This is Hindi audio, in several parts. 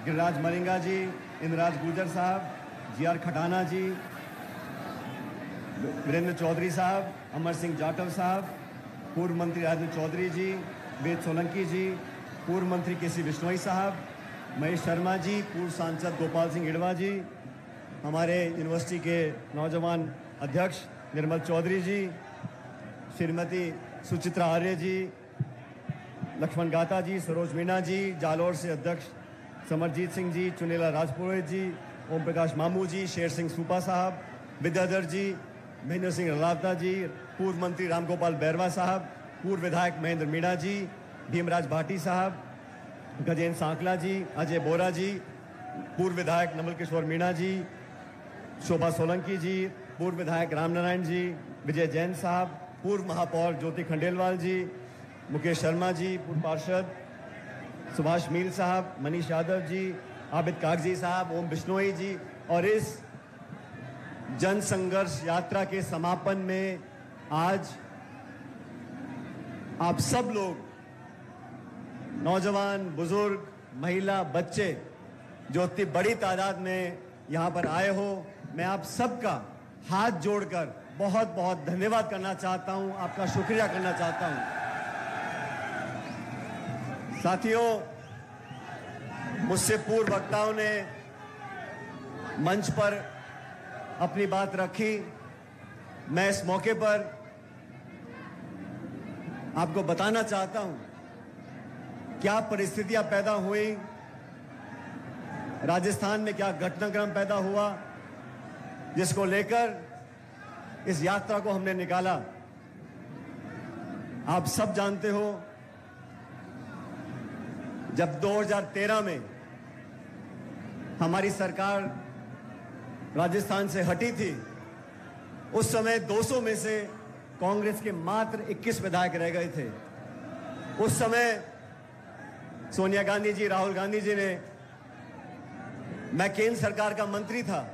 गिरिराज मलिंगा जी, इंद्रराज गुर्जर साहब, जी.आर. खटाना जी, वीरेंद्र चौधरी साहब, अमर सिंह जाटव साहब, पूर्व मंत्री राजेंद्र चौधरी जी, वेद सोलंकी जी, पूर्व मंत्री के.सी. विश्नोई साहब, महेश शर्मा जी, पूर्व सांसद गोपाल सिंह इडवा जी, हमारे यूनिवर्सिटी के नौजवान अध्यक्ष निर्मल चौधरी जी, श्रीमती सुचित्रा आर्य जी, लक्ष्मण गाता जी, सरोज मीणा जी, जालोर से अध्यक्ष समरजीत सिंह जी, चुनीला राजपुरोहित जी, ओम प्रकाश मामू जी, शेर सिंह सूपा साहब, विद्याधर जी, महेंद्र सिंह रलावता जी, पूर्व मंत्री रामगोपाल बैरवा साहब, पूर्व विधायक महेंद्र मीणा जी, भीमराज भाटी साहब, गजेंद्र सांकला जी, अजय बोरा जी, पूर्व विधायक नमल किशोर मीणा जी, शोभा सोलंकी जी, पूर्व विधायक रामनारायण जी, विजय जैन साहब, पूर्व महापौर ज्योति खंडेलवाल जी, मुकेश शर्मा जी, पूर्व पार्षद सुभाष मील साहब, मनीष यादव जी, आबिद कागजी साहब, ओम बिश्नोई जी। और इस जन संघर्ष यात्रा के समापन में आज आप सब लोग, नौजवान, बुजुर्ग, महिला, बच्चे, जो इतनी बड़ी तादाद में यहां पर आए हो, मैं आप सबका हाथ जोड़कर बहुत बहुत धन्यवाद करना चाहता हूं, आपका शुक्रिया करना चाहता हूं। साथियों, मुझसे पूर्व वक्ताओं ने मंच पर अपनी बात रखी। मैं इस मौके पर आपको बताना चाहता हूं क्या परिस्थितियां पैदा हुई, राजस्थान में क्या घटनाक्रम पैदा हुआ, जिसको लेकर इस यात्रा को हमने निकाला। आप सब जानते हो, जब 2013 में हमारी सरकार राजस्थान से हटी थी, उस समय 200 में से कांग्रेस के मात्र 21 विधायक रह गए थे। उस समय सोनिया गांधी जी, राहुल गांधी जी ने, मैं केंद्र सरकार का मंत्री था,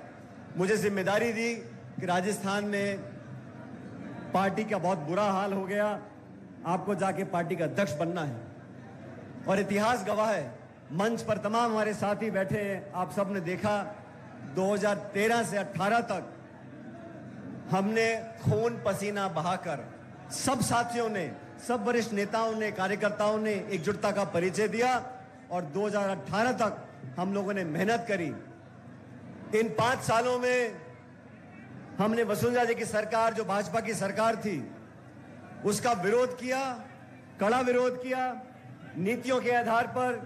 मुझे जिम्मेदारी दी कि राजस्थान में पार्टी का बहुत बुरा हाल हो गया, आपको जाके पार्टी का अध्यक्ष बनना है। और इतिहास गवाह है, मंच पर तमाम हमारे साथी बैठे हैं, आप सब ने देखा 2013 से 18 तक हमने खून पसीना बहाकर, सब साथियों ने, सब वरिष्ठ नेताओं ने, कार्यकर्ताओं ने एकजुटता का परिचय दिया और 2018 तक हम लोगों ने मेहनत करी। इन 5 सालों में हमने वसुंधरा जी की सरकार, जो भाजपा की सरकार थी, उसका विरोध किया, कड़ा विरोध किया, नीतियों के आधार पर,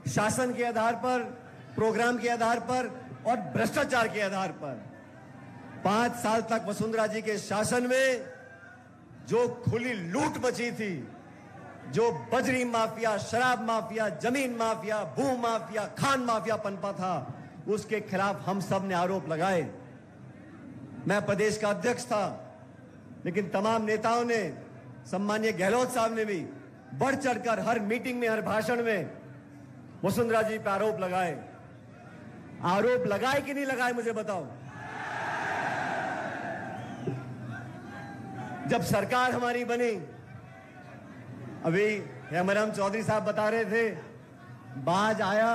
शासन के आधार पर, प्रोग्राम के आधार पर और भ्रष्टाचार के आधार पर। 5 साल तक वसुंधरा जी के शासन में जो खुली लूट मची थी, जो बजरी माफिया, शराब माफिया, जमीन माफिया, भू माफिया, खान माफिया पनपा था, उसके खिलाफ हम सब ने आरोप लगाए। मैं प्रदेश का अध्यक्ष था, लेकिन तमाम नेताओं ने, सम्मानीय गहलोत साहब ने भी बढ़ चढ़कर हर मीटिंग में, हर भाषण में वसुंधरा जी पर आरोप लगाए। आरोप लगाए कि नहीं लगाए, मुझे बताओ। जब सरकार हमारी बनी, अभी हेमराम चौधरी साहब बता रहे थे, बाज आया,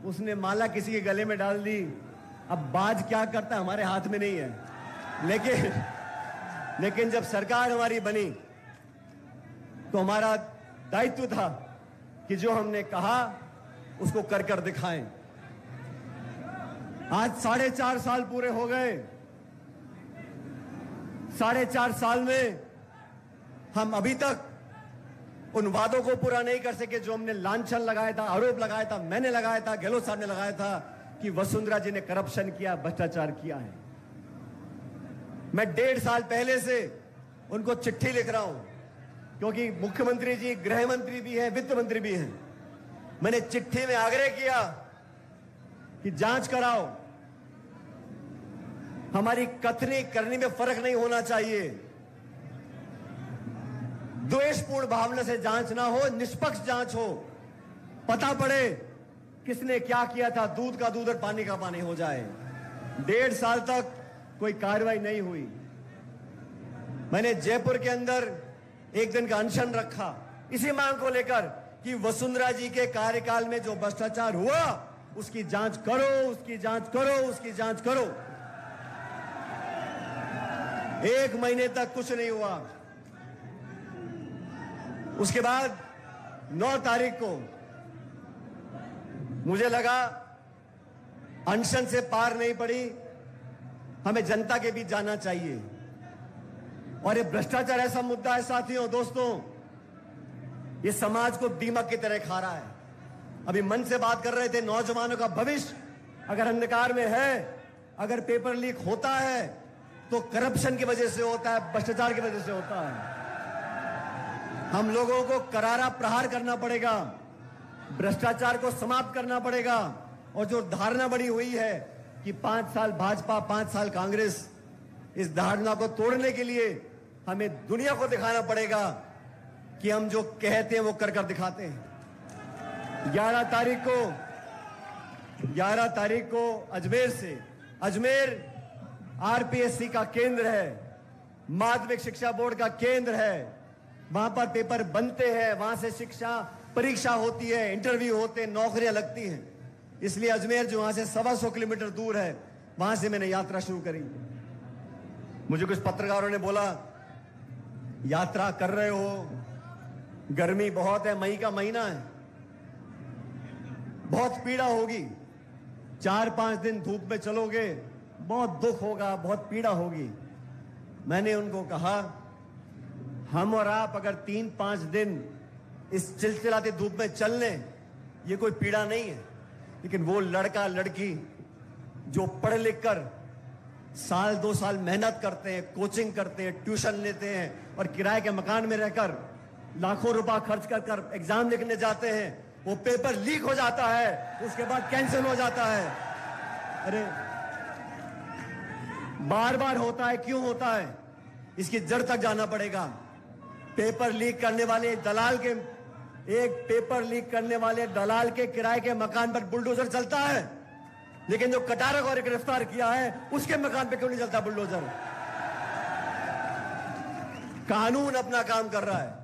उसने माला किसी के गले में डाल दी। अब बाज क्या करता है हमारे हाथ में नहीं है, लेकिन जब सरकार हमारी बनी तो हमारा दायित्व था कि जो हमने कहा उसको कर कर दिखाएं। आज 4.5 साल पूरे हो गए। 4.5 साल में हम अभी तक उन वादों को पूरा नहीं कर सके जो हमने लांछन लगाया था, आरोप लगाया था, मैंने लगाया था, गहलोत साहब ने लगाया था कि वसुंधरा जी ने करप्शन किया, भ्रष्टाचार किया है। मैं 1.5 साल पहले से उनको चिट्ठी लिख रहा हूं, क्योंकि मुख्यमंत्री जी गृह मंत्री भी हैं, वित्त मंत्री भी हैं। मैंने चिट्ठी में आग्रह किया कि जांच कराओ, हमारी कथनी करनी में फर्क नहीं होना चाहिए, द्वेषपूर्ण भावना से जांच ना हो, निष्पक्ष जांच हो, पता पड़े किसने क्या किया था, दूध का दूध और पानी का पानी हो जाए। 1.5 साल तक कोई कार्रवाई नहीं हुई। मैंने जयपुर के अंदर एक दिन का अनशन रखा इसी मांग को लेकर कि वसुंधरा जी के कार्यकाल में जो भ्रष्टाचार हुआ उसकी जांच करो, उसकी जांच करो, उसकी जांच करो। 1 महीने तक कुछ नहीं हुआ। उसके बाद 9 तारीख को मुझे लगा अनशन से पार नहीं पड़ी, हमें जनता के बीच जाना चाहिए। और ये भ्रष्टाचार ऐसा मुद्दा है साथियों, दोस्तों, ये समाज को दीमक की तरह खा रहा है। अभी मन से बात कर रहे थे, नौजवानों का भविष्य अगर अंधकार में है, अगर पेपर लीक होता है तो करप्शन की वजह से होता है, भ्रष्टाचार की वजह से होता है। हम लोगों को करारा प्रहार करना पड़ेगा, भ्रष्टाचार को समाप्त करना पड़ेगा। और जो धारणा बनी हुई है कि 5 साल भाजपा 5 साल कांग्रेस, इस धारणा को तोड़ने के लिए हमें दुनिया को दिखाना पड़ेगा कि हम जो कहते हैं वो कर कर दिखाते हैं। 11 तारीख को अजमेर आरपीएससी का केंद्र है, माध्यमिक शिक्षा बोर्ड का केंद्र है। वहां पर पेपर बनते हैं, वहां से शिक्षा परीक्षा होती है, इंटरव्यू होते हैं, नौकरियां लगती हैं। इसलिए अजमेर जो वहां से 125 किलोमीटर दूर है, वहां से मैंने यात्रा शुरू करी। मुझे कुछ पत्रकारों ने बोला, यात्रा कर रहे हो, गर्मी बहुत है, मई का महीना है, बहुत पीड़ा होगी, 4-5 दिन धूप में चलोगे, बहुत दुख होगा, बहुत पीड़ा होगी। मैंने उनको कहा, हम और आप अगर 3-5 दिन इस चिलचिलाती धूप में चल लें, ये कोई पीड़ा नहीं है। लेकिन वो लड़का लड़की जो पढ़ लिख कर 1-2 साल मेहनत करते हैं, कोचिंग करते हैं, ट्यूशन लेते हैं और किराए के मकान में रहकर लाखों रुपया खर्च कर एग्जाम लिखने जाते हैं, वो पेपर लीक हो जाता है, उसके बाद कैंसिल हो जाता है। अरे बार बार होता है, क्यों होता है? इसकी जड़ तक जाना पड़ेगा। पेपर लीक करने वाले दलाल के किराए के मकान पर बुलडोजर चलता है, लेकिन जो कटारा को गिरफ्तार किया है उसके मकान पे क्यों नहीं चलता बुलडोजर? कानून अपना काम कर रहा है।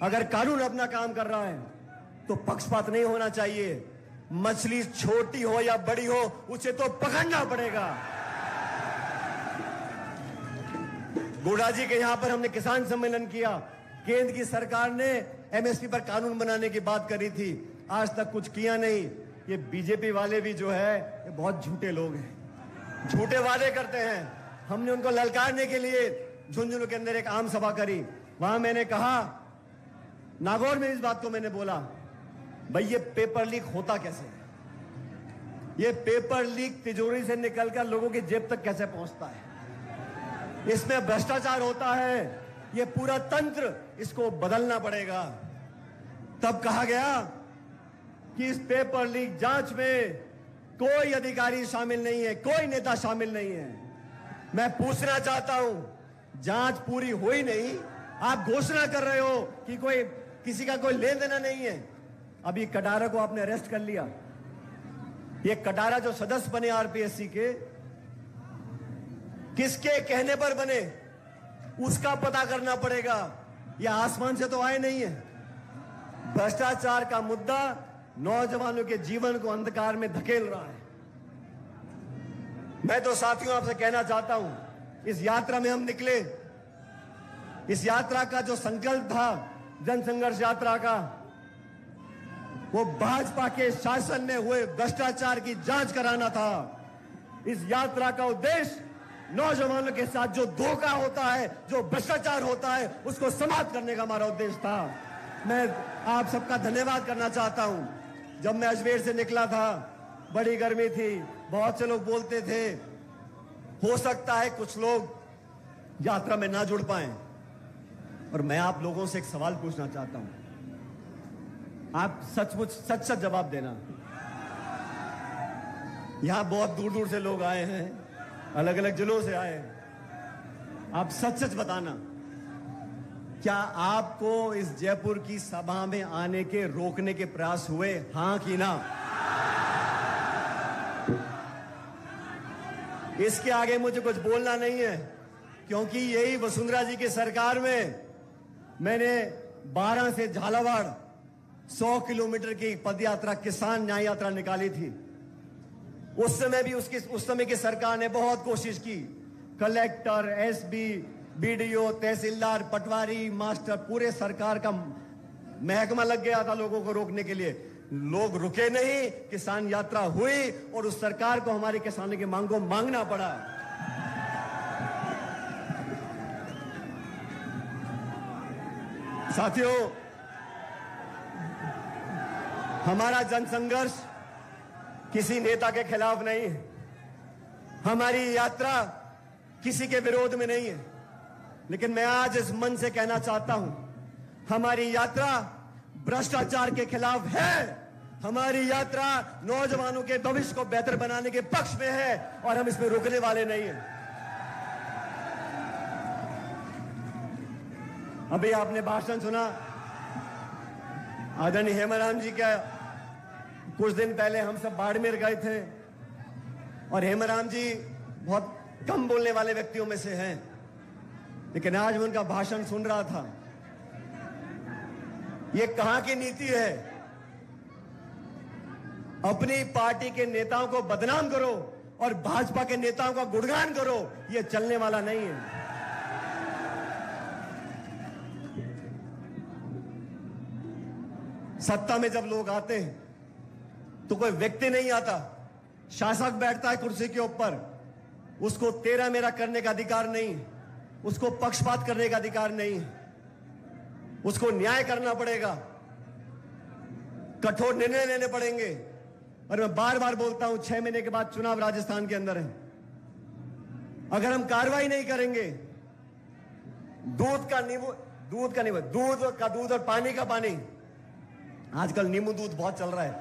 अगर कानून अपना काम कर रहा है तो पक्षपात नहीं होना चाहिए। मछली छोटी हो या बड़ी हो, उसे तो पकड़ना पड़ेगा। गोड़ा जी के यहां पर हमने किसान सम्मेलन किया, केंद्र की सरकार ने एमएसपी पर कानून बनाने की बात करी थी, आज तक कुछ किया नहीं। ये बीजेपी वाले भी जो है ये बहुत झूठे लोग हैं, झूठे वादे करते हैं। हमने उनको ललकारने के लिए झुंझुनू के अंदर एक आम सभा करी, वहां मैंने कहा, नागौर में इस बात को मैंने बोला, भाई ये पेपर लीक होता कैसे? ये पेपर लीक तिजोरी से निकलकर लोगों की जेब तक कैसे पहुंचता है? इसमें भ्रष्टाचार होता है, ये पूरा तंत्र, इसको बदलना पड़ेगा। तब कहा गया कि इस पेपर लीक जांच में कोई अधिकारी शामिल नहीं है, कोई नेता शामिल नहीं है। मैं पूछना चाहता हूं, जांच पूरी हुई नहीं, आप घोषणा कर रहे हो कि किसी का कोई लेन देना नहीं है। अभी कटारा को आपने अरेस्ट कर लिया, ये कटारा जो सदस्य बने आरपीएससी के, किसके कहने पर बने उसका पता करना पड़ेगा। ये आसमान से तो आए नहीं है। भ्रष्टाचार का मुद्दा नौजवानों के जीवन को अंधकार में धकेल रहा है। मैं तो साथियों आपसे कहना चाहता हूं, इस यात्रा में हम निकले, इस यात्रा का जो संकल्प था जनसंघर्ष यात्रा का, वो भाजपा के शासन में हुए भ्रष्टाचार की जांच कराना था। इस यात्रा का उद्देश्य नौजवानों के साथ जो धोखा होता है, जो भ्रष्टाचार होता है, उसको समाप्त करने का हमारा उद्देश्य था। मैं आप सबका धन्यवाद करना चाहता हूं। जब मैं अजमेर से निकला था, बड़ी गर्मी थी, बहुत से लोग बोलते थे हो सकता है कुछ लोग यात्रा में ना जुड़ पाएं, और मैं आप लोगों से एक सवाल पूछना चाहता हूं, आप सचमुच सच जवाब देना। यहां बहुत दूर दूर से लोग आए हैं, अलग अलग जिलों से आए हैं, आप सच बताना, क्या आपको इस जयपुर की सभा में आने के रोकने के प्रयास हुए, हां कि ना? इसके आगे मुझे कुछ बोलना नहीं है, क्योंकि यही वसुंधरा जी की सरकार में मैंने 12 से झालावाड़ 100 किलोमीटर की पदयात्रा, किसान न्याय यात्रा निकाली थी। उस समय भी उस समय की सरकार ने बहुत कोशिश की। कलेक्टर, एसपी, बीडीओ, तहसीलदार, पटवारी, मास्टर, पूरे सरकार का महकमा लग गया था लोगों को रोकने के लिए। लोग रुके नहीं, किसान यात्रा हुई और उस सरकार को हमारे किसानों की मांग को मांगना पड़ा। साथियों, हमारा जनसंघर्ष किसी नेता के खिलाफ नहीं है, हमारी यात्रा किसी के विरोध में नहीं है, लेकिन मैं आज इस मन से कहना चाहता हूं, हमारी यात्रा भ्रष्टाचार के खिलाफ है। हमारी यात्रा नौजवानों के भविष्य को बेहतर बनाने के पक्ष में है और हम इसमें रुकने वाले नहीं हैं। अभी आपने भाषण सुना आदरणीय हेमाराम जी का। कुछ दिन पहले हम सब बाड़मेर गए थे और हेमाराम जी बहुत कम बोलने वाले व्यक्तियों में से हैं, लेकिन आज मैं उनका भाषण सुन रहा था। ये कहां की नीति है? अपनी पार्टी के नेताओं को बदनाम करो और भाजपा के नेताओं का गुणगान करो, ये चलने वाला नहीं है। सत्ता में जब लोग आते हैं तो कोई व्यक्ति नहीं आता, शासक बैठता है कुर्सी के ऊपर। उसको तेरा मेरा करने का अधिकार नहीं, उसको पक्षपात करने का अधिकार नहीं, उसको न्याय करना पड़ेगा, कठोर निर्णय लेने पड़ेंगे। और मैं बार बार बोलता हूं, 6 महीने के बाद चुनाव राजस्थान के अंदर है। अगर हम कार्रवाई नहीं करेंगे, दूध का दूध और पानी का पानी, आजकल नींबू दूध बहुत चल रहा है,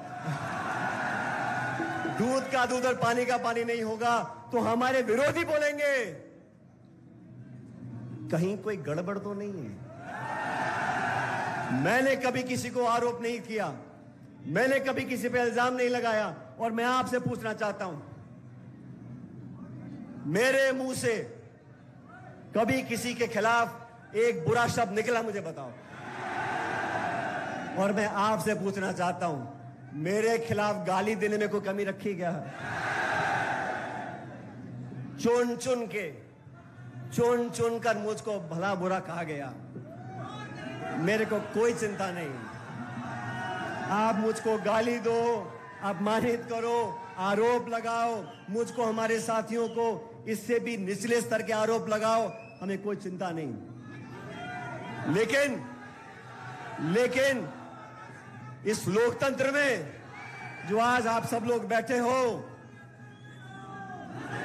दूध का दूध और पानी का पानी नहीं होगा तो हमारे विरोधी बोलेंगे कहीं कोई गड़बड़ तो नहीं है। मैंने कभी किसी को आरोप नहीं किया, मैंने कभी किसी पे इल्जाम नहीं लगाया। और मैं आपसे पूछना चाहता हूं, मेरे मुंह से कभी किसी के खिलाफ एक बुरा शब्द निकला? मुझे बताओ। और मैं आपसे पूछना चाहता हूं, मेरे खिलाफ गाली देने में कोई कमी रखी क्या है? चुन चुन कर मुझको भला बुरा कहा गया, मेरे को कोई चिंता नहीं। आप मुझको गाली दो, अपमानित करो, आरोप लगाओ, मुझको, हमारे साथियों को इससे भी निचले स्तर के आरोप लगाओ, हमें कोई चिंता नहीं। लेकिन इस लोकतंत्र में जो आज आप सब लोग बैठे हो,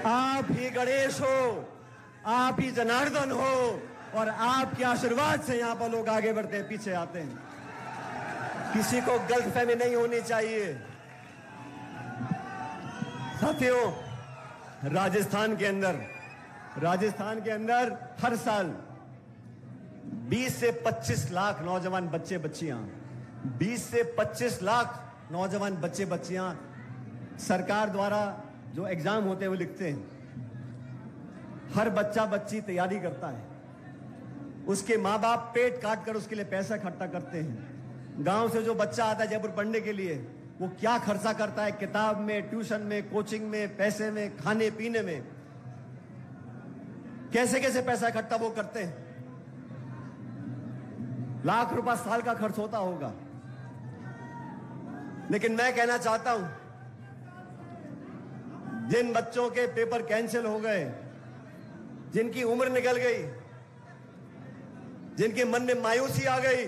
आप ही गणेश हो, आप ही जनार्दन हो और आपके आशीर्वाद से यहां पर लोग आगे बढ़ते हैं, पीछे आते हैं। किसी को गलतफहमी नहीं होनी चाहिए। साथियों, राजस्थान के अंदर हर साल 20 से 25 लाख नौजवान बच्चे बच्चियां 20 से 25 लाख नौजवान बच्चे बच्चियां सरकार द्वारा जो एग्जाम होते हैं वो लिखते हैं। हर बच्चा बच्ची तैयारी करता है, उसके माँ बाप पेट काट कर उसके लिए पैसा इकट्ठा करते हैं। गांव से जो बच्चा आता है जयपुर पढ़ने के लिए, वो क्या खर्चा करता है किताब में, ट्यूशन में, कोचिंग में, पैसे में, खाने पीने में, कैसे कैसे पैसा इकट्ठा वो करते हैं। लाख रुपया साल का खर्च होता होगा। लेकिन मैं कहना चाहता हूं, जिन बच्चों के पेपर कैंसिल हो गए, जिनकी उम्र निकल गई, जिनके मन में मायूसी आ गई,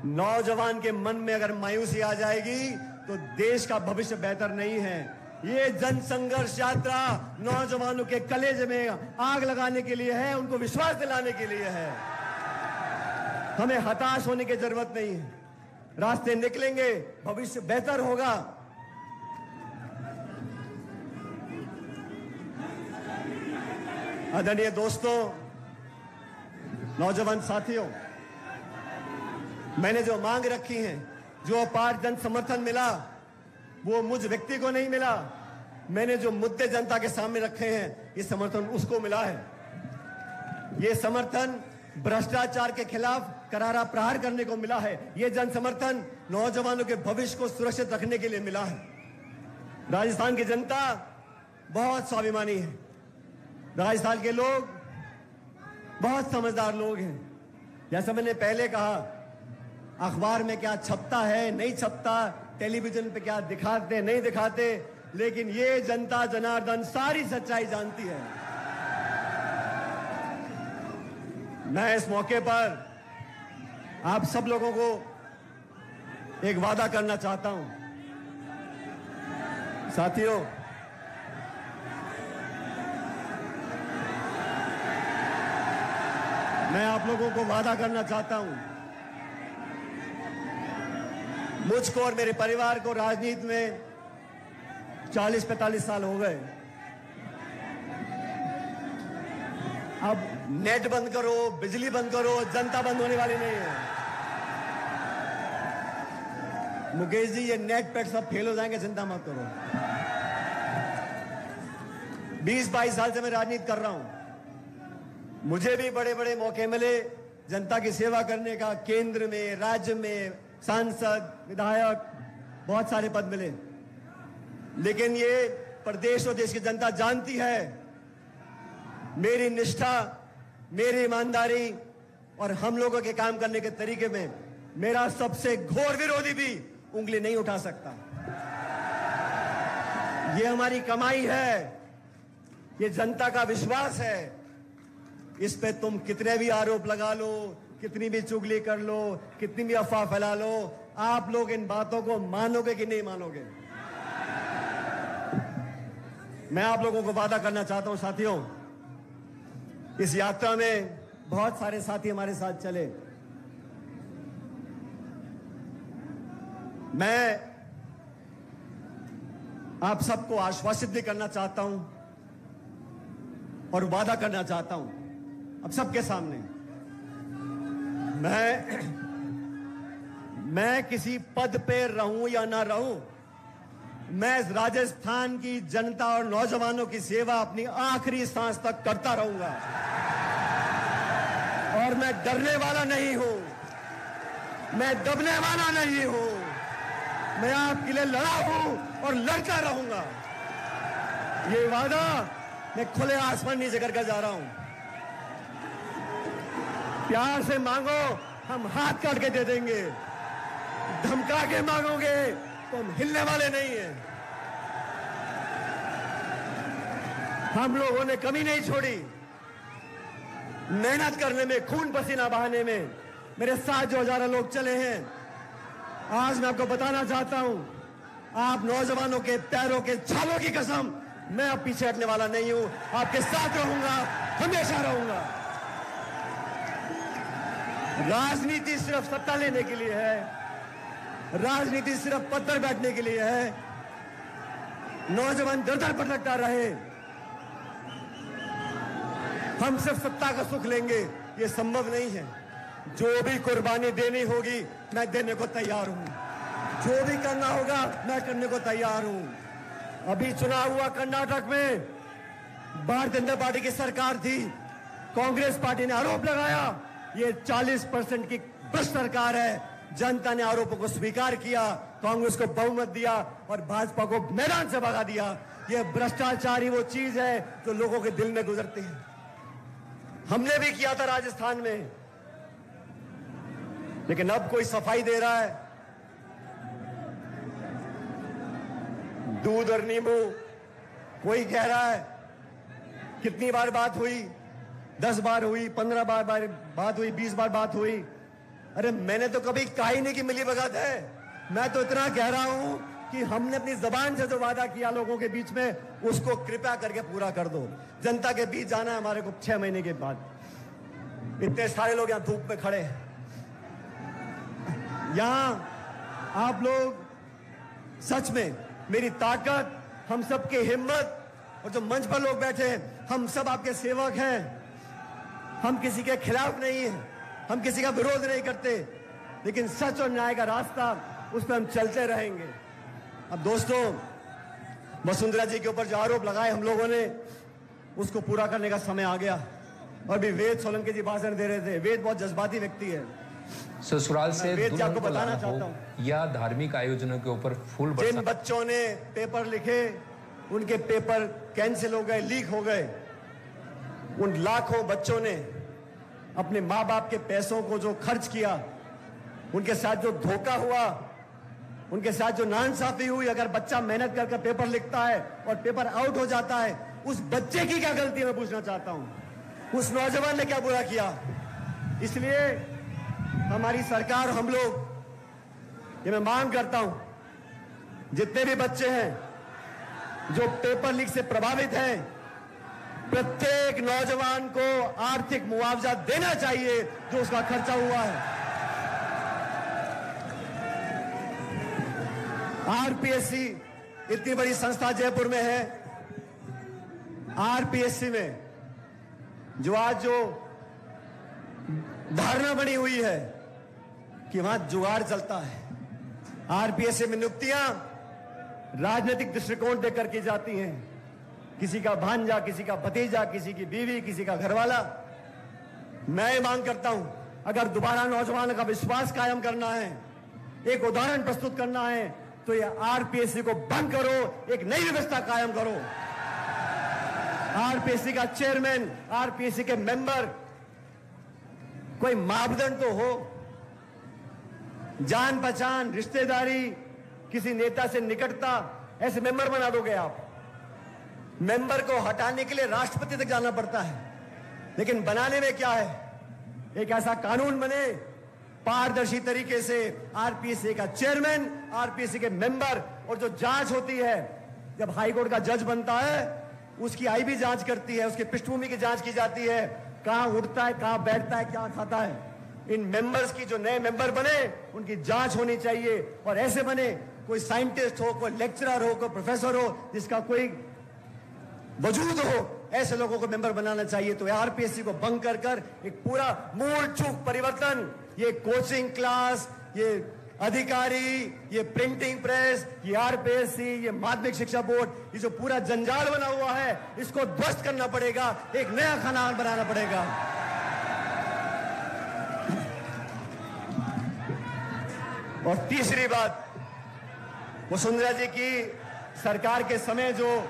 नौजवान के मन में अगर मायूसी आ जाएगी तो देश का भविष्य बेहतर नहीं है। ये जनसंघर्ष यात्रा नौजवानों के कलेजे में आग लगाने के लिए है, उनको विश्वास दिलाने के लिए है। हमें हताश होने की जरूरत नहीं है, रास्ते निकलेंगे, भविष्य बेहतर होगा। आदरणीय दोस्तों, नौजवान साथियों, मैंने जो मांग रखी हैं, जो अपार जन समर्थन मिला, वो मुझ व्यक्ति को नहीं मिला। मैंने जो मुद्दे जनता के सामने रखे हैं, ये समर्थन उसको मिला है। ये समर्थन भ्रष्टाचार के खिलाफ करारा प्रहार करने को मिला है। ये जन समर्थन नौजवानों के भविष्य को सुरक्षित रखने के लिए मिला है। राजस्थान की जनता बहुत स्वाभिमानी है। राजस्थान के लोग बहुत समझदार लोग हैं। जैसा मैंने पहले कहा, अखबार में क्या छपता है नहीं छपता, टेलीविजन पे क्या दिखाते नहीं दिखाते, लेकिन ये जनता जनार्दन सारी सच्चाई जानती है। मैं इस मौके पर आप सब लोगों को एक वादा करना चाहता हूं। साथियों, मैं आप लोगों को वादा करना चाहता हूं, मुझको और मेरे परिवार को राजनीति में 40-45 साल हो गए। अब नेट बंद करो, बिजली बंद करो, जनता बंद होने वाली नहीं है। मुकेश जी, ये नेट पेट सब फेल हो जाएंगे, चिंता मत करो। 20-22 साल से मैं राजनीति कर रहा हूं। मुझे भी बड़े बड़े मौके मिले जनता की सेवा करने का। केंद्र में, राज्य में, सांसद, विधायक, बहुत सारे पद मिले। लेकिन ये प्रदेश और देश की जनता जानती है मेरी निष्ठा, मेरी ईमानदारी और हम लोगों के काम करने के तरीके में मेरा सबसे घोर विरोधी भी उंगली नहीं उठा सकता। ये हमारी कमाई है, ये जनता का विश्वास है। इस पे तुम कितने भी आरोप लगा लो, कितनी भी चुगली कर लो, कितनी भी अफवाह फैला लो, आप लोग इन बातों को मानोगे कि नहीं मानोगे? मैं आप लोगों को वादा करना चाहता हूं साथियों, इस यात्रा में बहुत सारे साथी हमारे साथ चले। मैं आप सबको आश्वासित भी करना चाहता हूं और वादा करना चाहता हूं अब सबके सामने, मैं किसी पद पे रहूं या ना रहूं, मैं राजस्थान की जनता और नौजवानों की सेवा अपनी आखिरी सांस तक करता रहूंगा। और मैं डरने वाला नहीं हूं, मैं दबने वाला नहीं हूं। मैं आपके लिए लड़ा हूं और लड़ता रहूंगा। ये वादा मैं खुले आसमान नीचे करके जा रहा हूं। प्यार से मांगो, हम हाथ काट के दे देंगे। धमका के मांगोगे तो हम हिलने वाले नहीं हैं। हम लोगों ने कमी नहीं छोड़ी मेहनत करने में, खून पसीना बहाने में। मेरे साथ जो हजारों लोग चले हैं, आज मैं आपको बताना चाहता हूं, आप नौजवानों के पैरों के छालों की कसम, मैं अब पीछे हटने वाला नहीं हूं। आपके साथ रहूंगा, हमेशा रहूंगा। राजनीति सिर्फ सत्ता लेने के लिए है, राजनीति सिर्फ पद पर बैठने के लिए है। नौजवान दर दर भटकता रहे, हम सिर्फ सत्ता का सुख लेंगे, ये संभव नहीं है। जो भी कुर्बानी देनी होगी मैं देने को तैयार हूं, जो भी करना होगा मैं करने को तैयार हूं। अभी चुनाव हुआ कर्नाटक में, भारतीय जनता पार्टी की सरकार थी। कांग्रेस पार्टी ने आरोप लगाया ये 40% की भ्रष्ट सरकार है। जनता ने आरोपों को स्वीकार किया, कांग्रेस को बहुमत दिया और भाजपा को मैदान से भगा दिया। ये भ्रष्टाचार ही वो चीज है जो लोगों के दिल में गुजरती है। हमने भी किया था राजस्थान में, लेकिन अब कोई सफाई दे रहा है। दूध और नींबू, कोई कह रहा है कितनी बार बात हुई, 10 बार हुई, 15 बार बात हुई, 20 बार बात हुई। अरे मैंने तो कभी कहा ही नहीं कि मिलीभगत है। मैं तो इतना कह रहा हूं कि हमने अपनी जबान से जो वादा किया लोगों के बीच में, उसको कृपया करके पूरा कर दो। जनता के बीच जाना है हमारे को 6 महीने के बाद। इतने सारे लोग यहां धूप में खड़े हैं, यहां आप लोग सच में मेरी ताकत, हम सबकी हिम्मत, और जो मंच पर लोग बैठे हैं हम सब आपके सेवक हैं। हम किसी के खिलाफ नहीं हैं, हम किसी का विरोध नहीं करते, लेकिन सच और न्याय का रास्ता, उस पर हम चलते रहेंगे। अब दोस्तों, वसुंधरा जी के ऊपर जो आरोप लगाए हम लोगों ने, उसको पूरा करने का समय आ गया। और भी वेद सोलंकी जी भाषण दे रहे थे। वेद बहुत जज्बाती व्यक्ति है, ससुराल से दुल्हन को बताना लाना चाहता हो हूं या धार्मिक आयोजनों के ऊपर फूल जिन बच्चों ने पेपर लिखे उनके पेपर कैंसिल हो गए, लीक हो गए। उन लाखों बच्चों ने अपने माँ बाप के पैसों को जो खर्च किया, उनके साथ जो धोखा हुआ, उनके साथ जो नाइंसाफी हुई, अगर बच्चा मेहनत करके पेपर लिखता है और पेपर आउट हो जाता है, उस बच्चे की क्या गलती है मैं पूछना चाहता हूं। उस नौजवान ने क्या बुरा किया। इसलिए हमारी सरकार, हम लोग, ये मैं मांग करता हूं, जितने भी बच्चे हैं जो पेपर लीक से प्रभावित हैं, प्रत्येक नौजवान को आर्थिक मुआवजा देना चाहिए जो उसका खर्चा हुआ है। आरपीएससी इतनी बड़ी संस्था जयपुर में है। आरपीएससी में जो आज जो धारणा बनी हुई है कि वहां जुगाड़ चलता है। आरपीएससी में नियुक्तियां राजनीतिक दृष्टिकोण देकर की जाती हैं। किसी का भांजा, किसी का भतीजा, किसी की बीवी, किसी का घरवाला। मैं ये मांग करता हूं, अगर दोबारा नौजवानों का विश्वास कायम करना है, एक उदाहरण प्रस्तुत करना है, तो ये आरपीएससी को बंद करो, एक नई व्यवस्था कायम करो। आरपीएससी का चेयरमैन, आरपीएससी के मेंबर, कोई मापदंड तो हो। जान पहचान, रिश्तेदारी, किसी नेता से निकटता, ऐसे मेंबर बना दोगे आप। मेंबर को हटाने के लिए राष्ट्रपति तक जाना पड़ता है, लेकिन बनाने में क्या है, एक ऐसा कानून बने पारदर्शी तरीके से। आरपीएससी का चेयरमैन, आरपीएससी के मेंबर, और जो जांच होती है, जब हाईकोर्ट का जज बनता है उसकी आईबी जांच करती है, उसकी पृष्ठभूमि की जांच की जाती है, कहां उठता है, कहां बैठता है, क्या खाता है। इन मेंबर्स की, जो नए मेंबर बने, उनकी जांच होनी चाहिए, और ऐसे बने कोई साइंटिस्ट हो, कोई लेक्चरर हो, कोई प्रोफेसर हो, जिसका कोई वजूद हो, ऐसे लोगों को मेंबर बनाना चाहिए। तो आरपीएससी को भंग कर कर एक पूरा मूल चूक परिवर्तन, ये कोचिंग क्लास, ये अधिकारी, ये प्रिंटिंग प्रेस, ये आरपीएससी, ये माध्यमिक शिक्षा बोर्ड, ये जो पूरा जंजाल बना हुआ है, इसको ध्वस्त करना पड़ेगा, एक नया खानान बनाना पड़ेगा। और तीसरी बात, वसुंधरा जी की सरकार के समय जो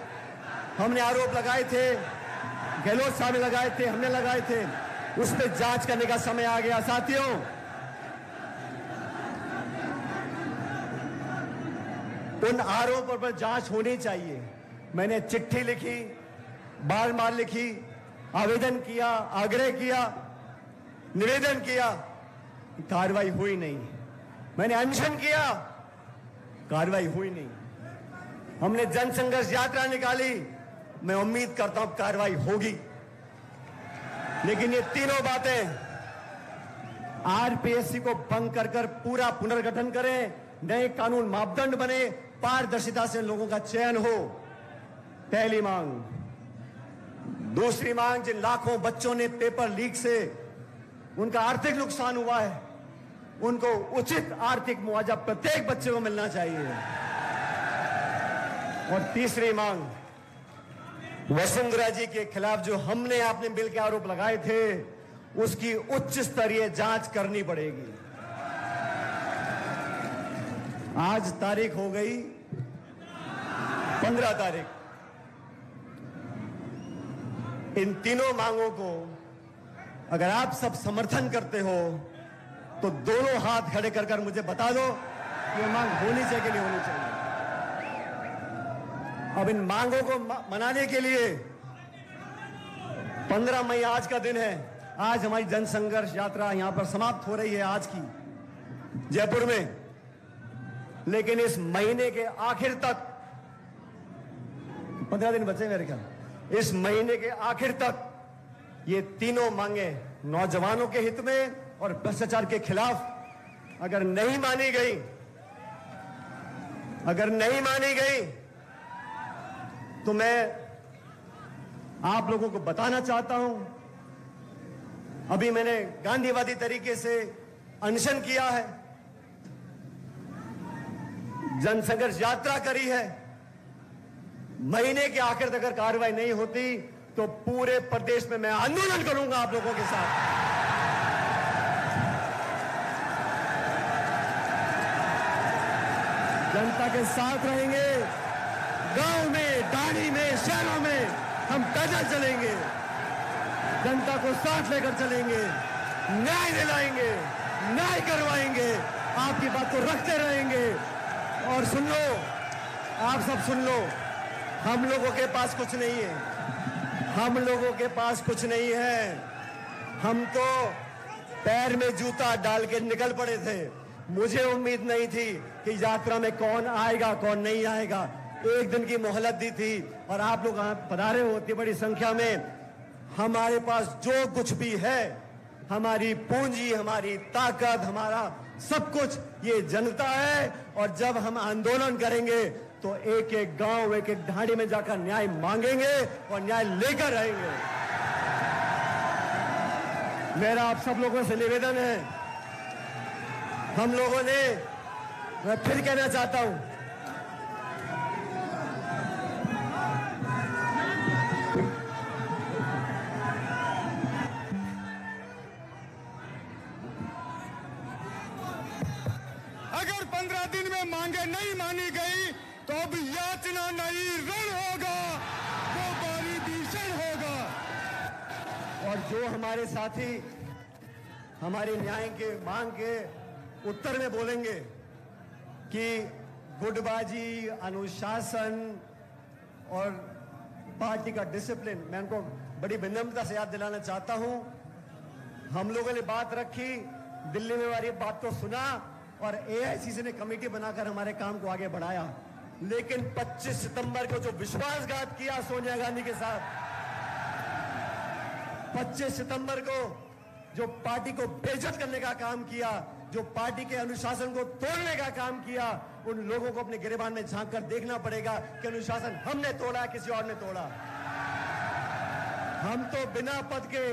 हमने आरोप लगाए थे, गहलोत साहब ने लगाए थे, हमने लगाए थे, उस पर जांच करने का समय आ गया। साथियों, उन आरोपों पर जांच होनी चाहिए। मैंने चिट्ठी लिखी, बार-बार लिखी, आवेदन किया, आग्रह किया, निवेदन किया, कार्रवाई हुई नहीं। मैंने अनशन किया, कार्रवाई हुई नहीं। हमने जनसंघर्ष यात्रा निकाली, मैं उम्मीद करता हूं कार्रवाई होगी। लेकिन ये तीनों बातें आरपीएससी को भंग कर कर पूरा पुनर्गठन करें, नए कानून मापदंड बने, पारदर्शिता से लोगों का चयन हो। पहली मांग। दूसरी मांग, जिन लाखों बच्चों ने पेपर लीक से उनका आर्थिक नुकसान हुआ है, उनको उचित आर्थिक मुआवजा प्रत्येक बच्चे को मिलना चाहिए। और तीसरी मांग, वसुंधरा जी के खिलाफ जो हमने आपने मिल के आरोप लगाए थे, उसकी उच्च स्तरीय जांच करनी पड़ेगी। आज तारीख हो गई 15 तारीख। इन तीनों मांगों को अगर आप सब समर्थन करते हो तो दोनों हाथ खड़े कर कर मुझे बता दो कि ये मांग होनी चाहिए कि नहीं होनी चाहिए। अब इन मांगों को मनाने के लिए 15 मई आज का दिन है। आज हमारी जनसंघर्ष यात्रा यहां पर समाप्त हो रही है आज की जयपुर में। लेकिन इस महीने के आखिर तक 15 दिन बचे मेरे ख्याल, इस महीने के आखिर तक ये तीनों मांगे नौजवानों के हित में और भ्रष्टाचार के खिलाफ अगर नहीं मानी गई, तो मैं आप लोगों को बताना चाहता हूं, अभी मैंने गांधीवादी तरीके से अनशन किया है, जनसंघर्ष यात्रा करी है। महीने के आखिर तक अगर कार्रवाई नहीं होती तो पूरे प्रदेश में मैं आंदोलन करूंगा आप लोगों के साथ। जनता के साथ रहेंगे। गांव में, ढाणी में, शहरों में हम पैदल चलेंगे, जनता को साथ लेकर चलेंगे, न्याय दिलाएंगे, न्याय करवाएंगे, आपकी बात को रखते रहेंगे। और सुन लो, आप सब सुन लो, हम लोगों के पास कुछ नहीं है, हम लोगों के पास कुछ नहीं है। हम तो पैर में जूता डाल के निकल पड़े थे। मुझे उम्मीद नहीं थी कि यात्रा में कौन आएगा कौन नहीं आएगा। एक दिन की मोहलत दी थी और आप लोग पधारे हो इतनी बड़ी संख्या में। हमारे पास जो कुछ भी है, हमारी पूंजी, हमारी ताकत, हमारा सब कुछ ये जनता है। और जब हम आंदोलन करेंगे तो एक एक गांव, एक एक ढाणी में जाकर न्याय मांगेंगे और न्याय लेकर आएंगे। मेरा आप सब लोगों से निवेदन है, हम लोगों ने, मैं फिर कहना चाहता हूं, अगर 15 दिन में मांगे नहीं मानी गई तो अब याचना नहीं, रण होगा, वो बारी भीषण होगा। और जो हमारे साथी हमारे न्याय के मांग के उत्तर में बोलेंगे कि गुटबाजी, अनुशासन और पार्टी का डिसिप्लिन, मैं उनको बड़ी विनम्रता से याद दिलाना चाहता हूं। हम लोगों ने बात रखी, दिल्ली में हमारी बात को सुना और एआईसीसी ने कमेटी बनाकर हमारे काम को आगे बढ़ाया। लेकिन 25 सितंबर को जो विश्वासघात किया सोनिया गांधी के साथ, 25 सितंबर को जो पार्टी को बेइज्जत करने का काम किया, जो पार्टी के अनुशासन को तोड़ने का काम किया, उन लोगों को अपने गिरेबान में झांक कर देखना पड़ेगा कि अनुशासन हमने तोड़ा, किसी और ने तोड़ा। हम तो बिना पद के,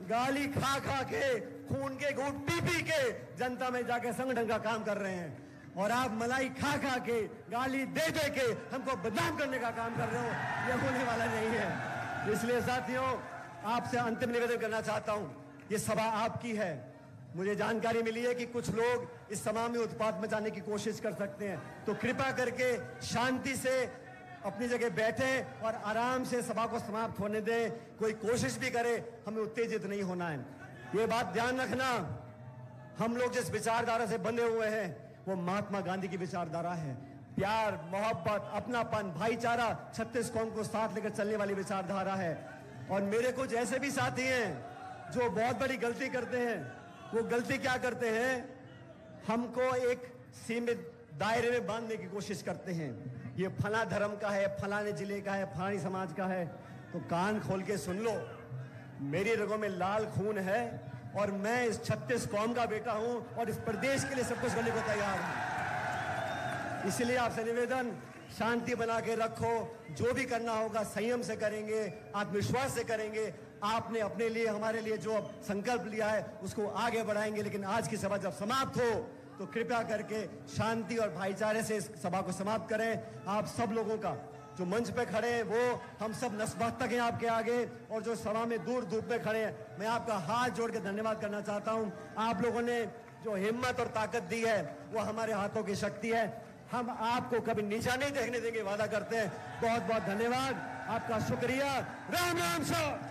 गाली खा खा के, खून के घूंट पी पी के जनता में जाके संगठन का काम कर रहे हैं। और आप मलाई खा खा के, गाली दे दे के हमको बदनाम करने का काम कर रहे हो। यह होने वाला नहीं है। इसलिए साथियों, आपसे अंतिम निवेदन करना चाहता हूं, ये सभा आपकी है। मुझे जानकारी मिली है कि कुछ लोग इस सभा में उत्पात मचाने की कोशिश कर सकते हैं, तो कृपया करके शांति से अपनी जगह बैठे और आराम से सभा को समाप्त होने दें। कोई कोशिश भी करे, हमें उत्तेजित नहीं होना है। ये बात ध्यान रखना, हम लोग जिस विचारधारा से बंधे हुए हैं वो महात्मा गांधी की विचारधारा है। प्यार, मोहब्बत, अपनापन, भाईचारा, 36 कौम को साथ लेकर चलने वाली विचारधारा है। और मेरे कुछ ऐसे भी साथी हैं जो बहुत बड़ी गलती करते हैं। वो गलती क्या करते हैं, हमको एक सीमित दायरे में बांधने की कोशिश करते हैं। ये फला धर्म का है, फलाने जिले का है, फलानी समाज का है। तो कान खोल के सुन लो, मेरी रगों में लाल खून है और मैं इस 36 कौम का बेटा हूं और इस प्रदेश के लिए सब कुछ करने को तैयार हूं। इसलिए आपसे निवेदन, शांति बना के रखो, जो भी करना होगा संयम से करेंगे, आत्मविश्वास से करेंगे। आपने अपने लिए, हमारे लिए जो संकल्प लिया है उसको आगे बढ़ाएंगे। लेकिन आज की सभा जब समाप्त हो तो कृपया करके शांति और भाईचारे से इस सभा को समाप्त करें। आप सब लोगों का जो मंच पे खड़े हैं, वो हम सब नतमस्तक हैं आपके आगे, और जो सभा में दूर धूप में खड़े हैं, मैं आपका हाथ जोड़ के धन्यवाद करना चाहता हूं। आप लोगों ने जो हिम्मत और ताकत दी है वो हमारे हाथों की शक्ति है। हम आपको कभी नीचा नहीं देखने देंगे, वादा करते हैं। बहुत बहुत धन्यवाद, आपका शुक्रिया। राम राम सर।